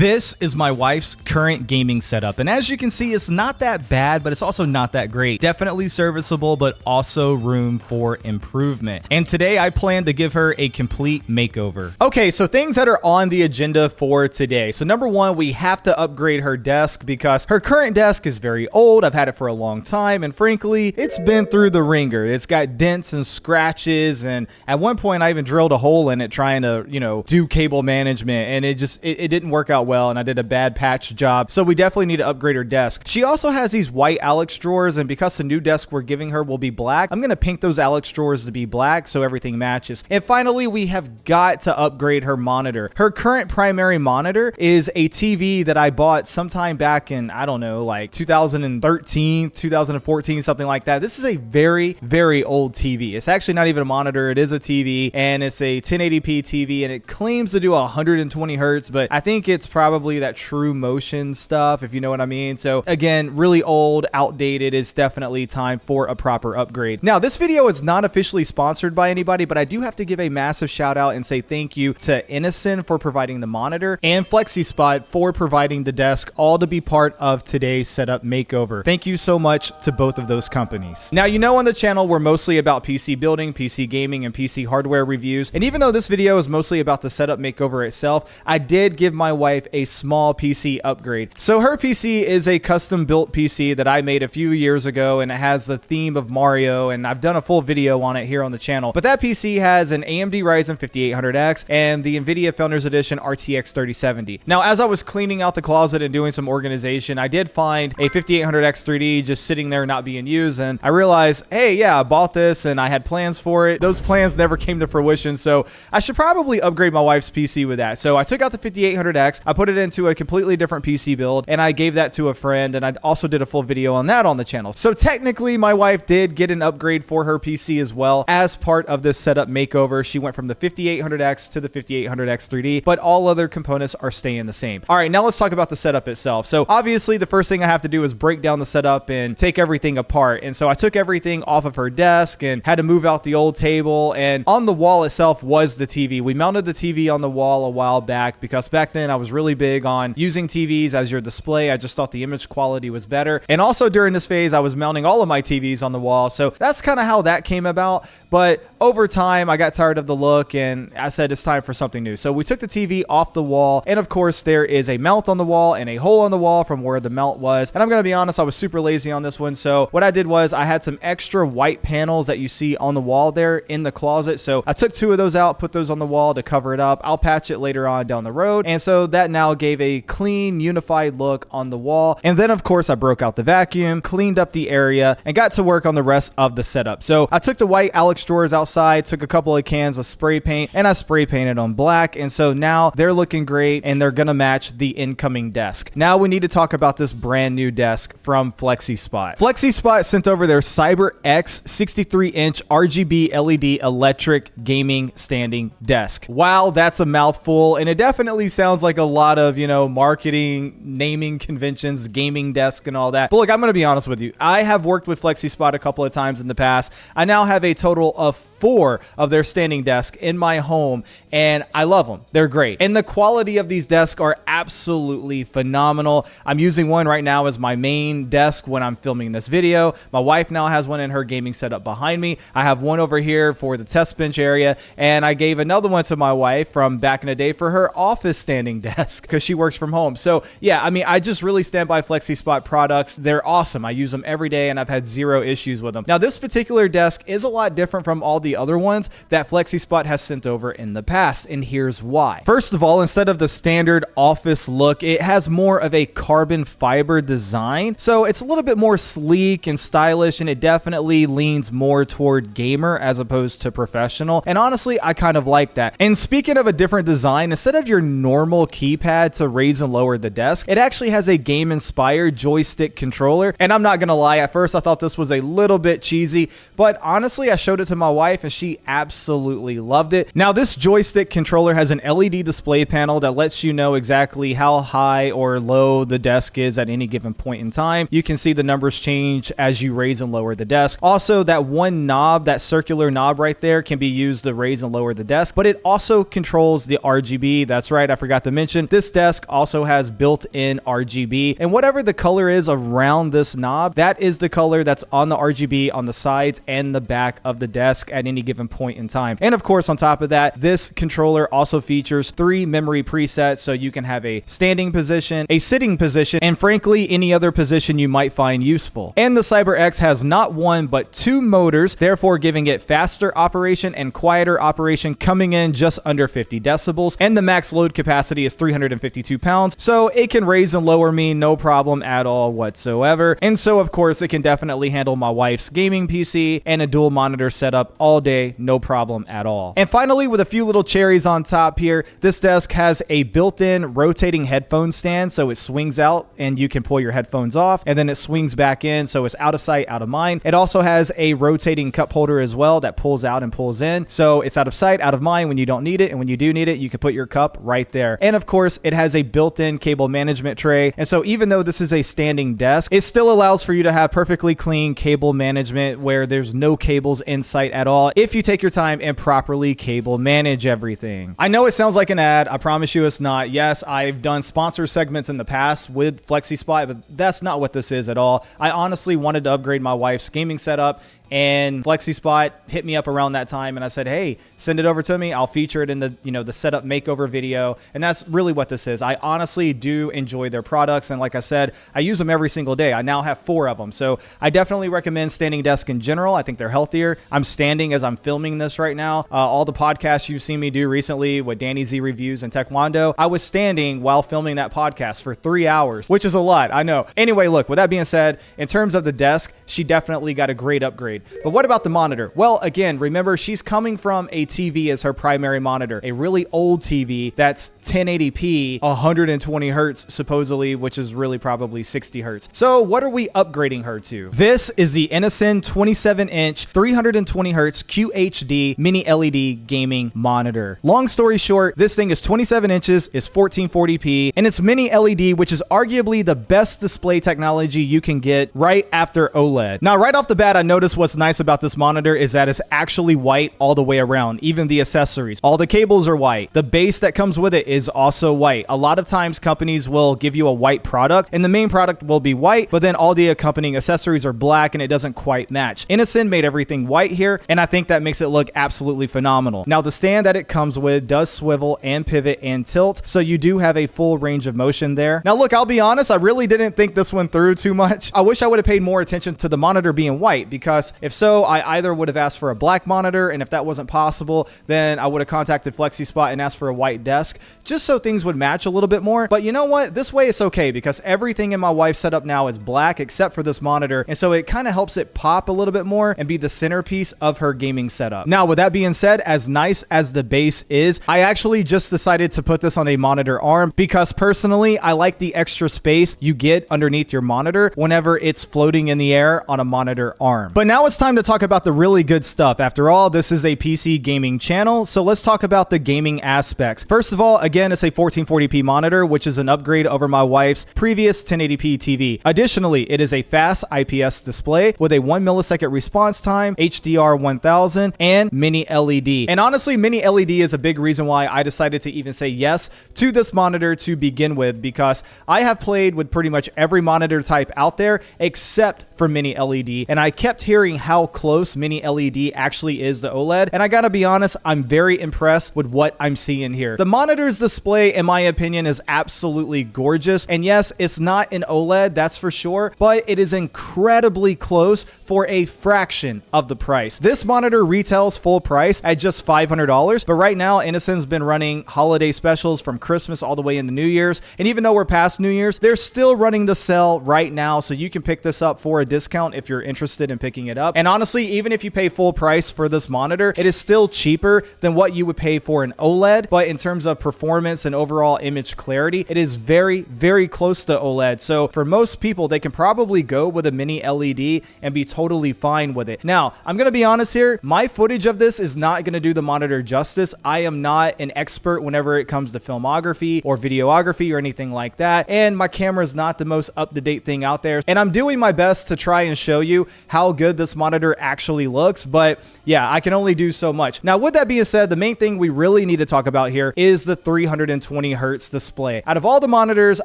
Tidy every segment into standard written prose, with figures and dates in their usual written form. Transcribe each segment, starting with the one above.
This is my wife's current gaming setup, and as you can see, it's not that bad, but it's also not that great. Definitely serviceable, but also room for improvement. And today I plan to give her a complete makeover. Okay, so things that are on the agenda for today. So number one, we have to upgrade her desk because her current desk is very old. I've had it for a long time, and frankly, it's been through the ringer. It's got dents and scratches, and at one point I even drilled a hole in it trying to, do cable management, and it didn't work out well, and I did a bad patch job. So we definitely need to upgrade her desk. She also has these white Alex drawers, and because the new desk we're giving her will be black, I'm gonna paint those Alex drawers to be black so everything matches. And finally, we have got to upgrade her monitor. Her current primary monitor is a TV that I bought sometime back in, I don't know, like 2013, 2014, something like that. This is a very, very old TV. It's actually not even a monitor. It is a TV, and it's a 1080p TV, and it claims to do 120 hertz, but I think it's probably that true motion stuff, if you know what I mean. So again, really old, outdated. It's definitely time for a proper upgrade. Now, this video is not officially sponsored by anybody, but I do have to give a massive shout out and say thank you to INNOCN for providing the monitor and Flexispot for providing the desk, all to be part of today's setup makeover. Thank you so much to both of those companies. Now, on the channel, we're mostly about PC building, PC gaming, and PC hardware reviews. And even though this video is mostly about the setup makeover itself, I did give my wife a small PC upgrade. So her PC is a custom built PC that I made a few years ago, and it has the theme of Mario, and I've done a full video on it here on the channel. But that PC has an AMD Ryzen 5800X and the NVIDIA Founders Edition RTX 3070. Now, as I was cleaning out the closet and doing some organization, I did find a 5800X 3D just sitting there not being used, and I realized, hey, yeah, I bought this and I had plans for it. Those plans never came to fruition, so I should probably upgrade my wife's PC with that. So I took out the 5800X, I put it into a completely different PC build, and I gave that to a friend, and I also did a full video on that on the channel. So technically, my wife did get an upgrade for her PC as well as part of this setup makeover. She went from the 5800X to the 5800X 3D, but all other components are staying the same. All right, now let's talk about the setup itself. So obviously, the first thing I have to do is break down the setup and take everything apart. And so I took everything off of her desk and had to move out the old table, and on the wall itself was the TV. We mounted the TV on the wall a while back because back then I was really big on using TVs as your display. I just thought the image quality was better. And also during this phase, I was mounting all of my TVs on the wall. So that's kind of how that came about. But over time, I got tired of the look, and I said it's time for something new. So we took the TV off the wall, and of course there is a mount on the wall and a hole on the wall from where the mount was. And I'm going to be honest, I was super lazy on this one. So what I did was I had some extra white panels that you see on the wall there in the closet. So I took two of those out, put those on the wall to cover it up. I'll patch it later on down the road. And so that now gave a clean, unified look on the wall. And then of course I broke out the vacuum, cleaned up the area, and got to work on the rest of the setup. So I took the white Alex drawers outside, took a couple of cans of spray paint, and I spray painted on black. And so now they're looking great, and they're gonna match the incoming desk. Now we need to talk about this brand new desk from Flexispot. Flexispot sent over their Cyber X 63-inch RGB LED electric gaming standing desk. Wow, that's a mouthful, and it definitely sounds like a lot of, marketing, naming conventions, gaming desk, and all that. But look, I'm gonna be honest with you. I have worked with Flexispot a couple of times in the past. I now have a total of 4 of their standing desks in my home, and I love them. They're great. And the quality of these desks are absolutely phenomenal. I'm using one right now as my main desk when I'm filming this video. My wife now has one in her gaming setup behind me. I have one over here for the test bench area, and I gave another one to my wife from back in the day for her office standing desk because she works from home. So yeah, I just really stand by Flexispot products. They're awesome. I use them every day, and I've had 0 issues with them. Now, this particular desk is a lot different from all the other ones that Flexispot has sent over in the past, and here's why. First of all, instead of the standard office look, it has more of a carbon fiber design. So it's a little bit more sleek and stylish, and it definitely leans more toward gamer as opposed to professional. And honestly, I kind of like that. And speaking of a different design, instead of your normal keypad to raise and lower the desk, it actually has a game-inspired joystick controller. And I'm not gonna lie, at first I thought this was a little bit cheesy, but honestly, I showed it to my wife wife and she absolutely loved it. Now this joystick controller has an LED display panel that lets you know exactly how high or low the desk is at any given point in time. You can see the numbers change as you raise and lower the desk. Also, that one knob, that circular knob right there, can be used to raise and lower the desk, but it also controls the RGB. That's right, I forgot to mention, this desk also has built-in RGB, and whatever the color is around this knob, that is the color that's on the RGB on the sides and the back of the desk at any given point in time. And of course, on top of that, this controller also features 3 memory presets, so you can have a standing position, a sitting position, and frankly, any other position you might find useful. And the CyberX has not 1, but 2 motors, therefore giving it faster operation and quieter operation, coming in just under 50 decibels. And the max load capacity is 352 pounds, so it can raise and lower me no problem at all whatsoever. And so, of course, it can definitely handle my wife's gaming PC and a dual monitor setup all day, no problem at all. And finally, with a few little cherries on top here, this desk has a built-in rotating headphone stand, so it swings out and you can pull your headphones off, and then it swings back in, so it's out of sight, out of mind. It also has a rotating cup holder as well that pulls out and pulls in, so it's out of sight, out of mind when you don't need it, and when you do need it, you can put your cup right there. And of course, it has a built-in cable management tray, and so even though this is a standing desk, it still allows for you to have perfectly clean cable management where there's no cables in sight at all if you take your time and properly cable manage everything. I know it sounds like an ad, I promise you it's not. Yes, I've done sponsor segments in the past with Flexispot, but that's not what this is at all. I honestly wanted to upgrade my wife's gaming setup, and Flexispot hit me up around that time, and I said, hey, send it over to me. I'll feature it in the, the setup makeover video. And that's really what this is. I honestly do enjoy their products. And like I said, I use them every single day. I now have 4 of them. So I definitely recommend standing desk in general. I think they're healthier. I'm standing as I'm filming this right now. All the podcasts you've seen me do recently with Danny Z Reviews and Taekwondo, I was standing while filming that podcast for 3 hours, which is a lot, I know. Anyway, look, with that being said, in terms of the desk, she definitely got a great upgrade. But what about the monitor? Well, again, remember, she's coming from a TV as her primary monitor, a really old TV that's 1080p, 120 hertz supposedly, which is really probably 60 hertz. So what are we upgrading her to? This is the INNOCN 27-inch, 320 hertz QHD mini LED gaming monitor. Long story short, this thing is 27 inches, is 1440p, and it's mini LED, which is arguably the best display technology you can get right after OLED. Now, right off the bat, I noticed what's nice about this monitor is that it's actually white all the way around, even the accessories. All the cables are white. The base that comes with it is also white. A lot of times companies will give you a white product and the main product will be white, but then all the accompanying accessories are black and it doesn't quite match. INNOCN made everything white here, and I think that makes it look absolutely phenomenal. Now, the stand that it comes with does swivel and pivot and tilt, so you do have a full range of motion there. Now, look, I'll be honest, I really didn't think this one through too much. I wish I would have paid more attention to the monitor being white, because if so, I either would have asked for a black monitor, and if that wasn't possible, then I would have contacted Flexispot and asked for a white desk, just so things would match a little bit more. But you know what? This way it's okay, because everything in my wife's setup now is black except for this monitor, and so it kind of helps it pop a little bit more and be the centerpiece of her gaming setup. Now, with that being said, as nice as the base is, I actually just decided to put this on a monitor arm, because personally, I like the extra space you get underneath your monitor whenever it's floating in the air on a monitor arm. But now it's time to talk about the really good stuff. After all, this is a PC gaming channel, so let's talk about the gaming aspects. First of all, again, it's a 1440p monitor, which is an upgrade over my wife's previous 1080p TV. Additionally, it is a fast IPS display with a 1 millisecond response time, HDR 1000, and mini LED. And honestly, mini LED is a big reason why I decided to even say yes to this monitor to begin with, because I have played with pretty much every monitor type out there except for mini LED, and I kept hearing how close mini LED actually is to OLED, and I gotta be honest, I'm very impressed with what I'm seeing here. The monitor's display, in my opinion, is absolutely gorgeous, and yes, it's not an OLED, that's for sure, but it is incredibly close for a fraction of the price. This monitor retails full price at just $500, but right now, INNOCN's been running holiday specials from Christmas all the way into New Year's, and even though we're past New Year's, they're still running the sale right now, so you can pick this up for a discount if you're interested in picking it up. up. And honestly, even if you pay full price for this monitor, it is still cheaper than what you would pay for an OLED. But in terms of performance and overall image clarity, it is very, very close to OLED. So for most people, they can probably go with a mini LED and be totally fine with it. Now, I'm going to be honest here. My footage of this is not going to do the monitor justice. I am not an expert whenever it comes to filmography or videography or anything like that. And my camera is not the most up-to-date thing out there. And I'm doing my best to try and show you how good this monitor actually looks. But yeah, I can only do so much. Now, with that being said, the main thing we really need to talk about here is the 320 hertz display. Out of all the monitors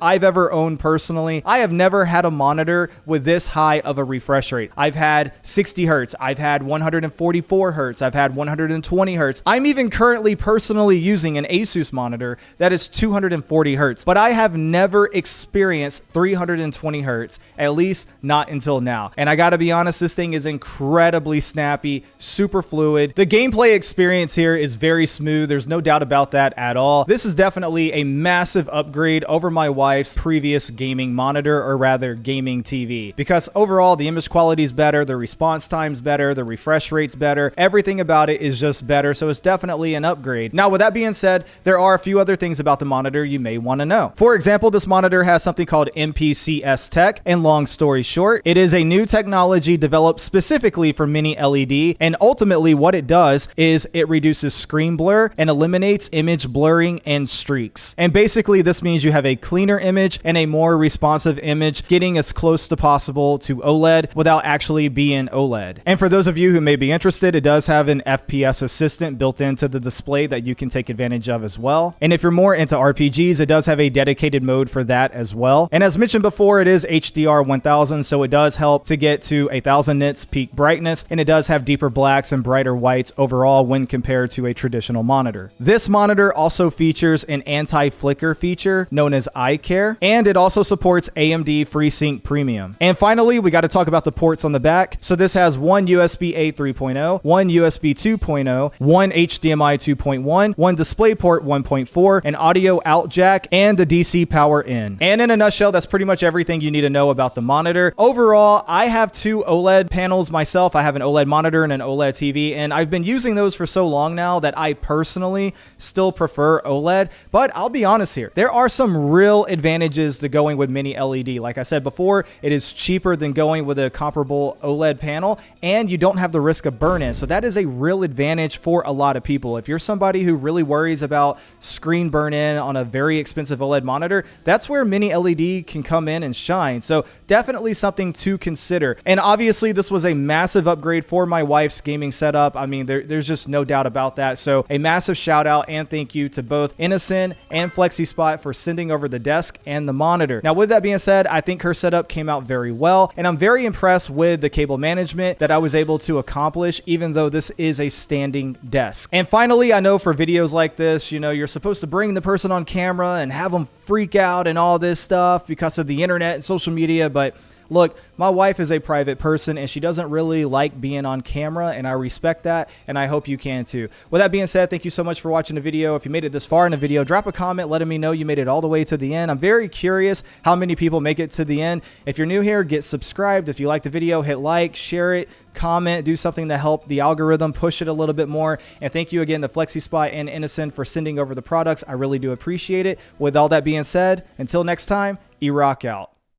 I've ever owned personally, I have never had a monitor with this high of a refresh rate. I've had 60 hertz. I've had 144 hertz. I've had 120 hertz. I'm even currently personally using an Asus monitor that is 240 hertz, but I have never experienced 320 hertz, at least not until now. And I gotta be honest, this thing is incredibly snappy, super fluid. The gameplay experience here is very smooth. There's no doubt about that at all. This is definitely a massive upgrade over my wife's previous gaming monitor, or rather gaming TV, because overall the image quality is better, the response time's better, the refresh rate's better, everything about it is just better. So it's definitely an upgrade. Now, with that being said, there are a few other things about the monitor you may want to know. For example, this monitor has something called MPCS tech, and long story short, it is a new technology developed specifically for mini LED, and ultimately what it does is it reduces screen blur and eliminates image blurring and streaks. And basically this means you have a cleaner image and a more responsive image, getting as close to possible to OLED without actually being OLED. And for those of you who may be interested, it does have an FPS assistant built into the display that you can take advantage of as well. And if you're more into RPGs, it does have a dedicated mode for that as well. And as mentioned before, it is HDR 1000, so it does help to get to 1000 nits peak brightness, and it does have deeper blacks and brighter whites overall when compared to a traditional monitor. This monitor also features an anti-flicker feature known as eye care, and it also supports AMD FreeSync Premium. And finally, we got to talk about the ports on the back. So this has one USB-A 3.0, one USB 2.0, one HDMI 2.1, one DisplayPort 1.4, an audio out jack, and a DC power in. And in a nutshell, that's pretty much everything you need to know about the monitor. Overall, I have two OLED panels myself. I have an OLED monitor and an OLED TV, and I've been using those for so long now that I personally still prefer OLED. But I'll be honest here, there are some real advantages to going with mini LED. Like I said before, it is cheaper than going with a comparable OLED panel, and you don't have the risk of burn-in. So that is a real advantage for a lot of people. If you're somebody who really worries about screen burn-in on a very expensive OLED monitor, that's where mini LED can come in and shine. So definitely something to consider. And obviously this was a massive upgrade for my wife's gaming setup. I mean, there's just no doubt about that. So a massive shout out and thank you to both INNOCN and Flexispot for sending over the desk and the monitor. Now, with that being said, I think her setup came out very well, and I'm very impressed with the cable management that I was able to accomplish, even though this is a standing desk. And finally, I know for videos like this, you know, you're supposed to bring the person on camera and have them freak out and all this stuff because of the internet and social media, but look, my wife is a private person and she doesn't really like being on camera, and I respect that, and I hope you can too. With that being said, thank you so much for watching the video. If you made it this far in the video, drop a comment letting me know you made it all the way to the end. I'm very curious how many people make it to the end. If you're new here, get subscribed. If you like the video, hit like, share it, comment, do something to help the algorithm push it a little bit more. And thank you again to Flexispot and INNOCN for sending over the products. I really do appreciate it. With all that being said, until next time, Erock out.